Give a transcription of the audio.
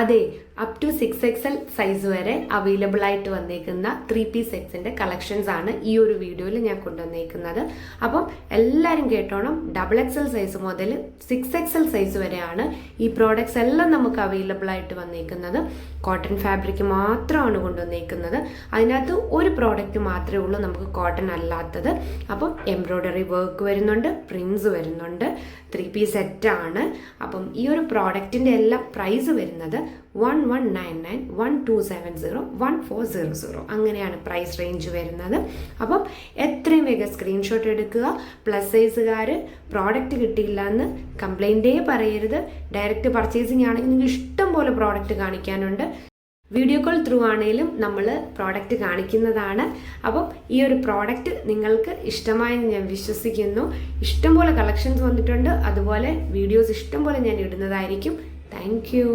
അതെ, up to 6XL size വരെ available ആയിട്ട് വന്നേക്കുന്ന 3-piece സെറ്റ്സിന്റെ കളക്ഷൻസ് ആണ് ഈ ഒരു വീഡിയോയിൽ ഞാൻ കൊണ്ടുവന്നേക്കുന്നത്. അപ്പം എല്ലാവരും കേട്ടോണം, XXL സൈസ് മുതൽ 6XL സൈസ് വരെയാണ് ഈ പ്രോഡക്ട്സ് എല്ലാം നമുക്ക് അവൈലബിൾ ആയിട്ട് വന്നേക്കുന്നത്. കോട്ടൺ ഫാബ്രിക് മാത്രമാണ് കൊണ്ടുവന്നേക്കുന്നത്. അതിനകത്ത് ഒരു പ്രോഡക്റ്റ് മാത്രമേ ഉള്ളൂ നമുക്ക് കോട്ടൺ അല്ലാത്തത്. അപ്പം എംബ്രോയ്ഡറി വർക്ക് വരുന്നുണ്ട്, പ്രിന്റ്സ് വരുന്നുണ്ട്, 3-piece സെറ്റാണ്. അപ്പം ഈ ഒരു പ്രോഡക്റ്റിന്റെ എല്ലാം പ്രൈസ് വരുന്നത് 1199, 1270, 1400 അങ്ങനെയാണ് പ്രൈസ് റേഞ്ച് വരുന്നത്. അപ്പം എത്രയും വേഗം സ്ക്രീൻഷോട്ട് എടുക്കുക. പ്ലസ് സൈസുകാർ പ്രോഡക്റ്റ് കിട്ടിയില്ല എന്ന് കംപ്ലൈൻറ്റേ പറയരുത്. ഡയറക്റ്റ് പർച്ചേസിങ് ആണെങ്കിൽ നിങ്ങൾക്ക് ഇഷ്ടം പോലെ പ്രോഡക്റ്റ് കാണിക്കാനുണ്ട്. വീഡിയോ കോൾ ത്രൂ ആണെങ്കിലും നമ്മൾ പ്രോഡക്റ്റ് കാണിക്കുന്നതാണ്. അപ്പം ഈ ഒരു പ്രോഡക്റ്റ് നിങ്ങൾക്ക് ഇഷ്ടമായെന്ന് ഞാൻ വിശ്വസിക്കുന്നു. ഇഷ്ടംപോലെ കളക്ഷൻസ് വന്നിട്ടുണ്ട്. അതുപോലെ വീഡിയോസ് ഇഷ്ടംപോലെ ഞാൻ ഇടുന്നതായിരിക്കും. Thank you.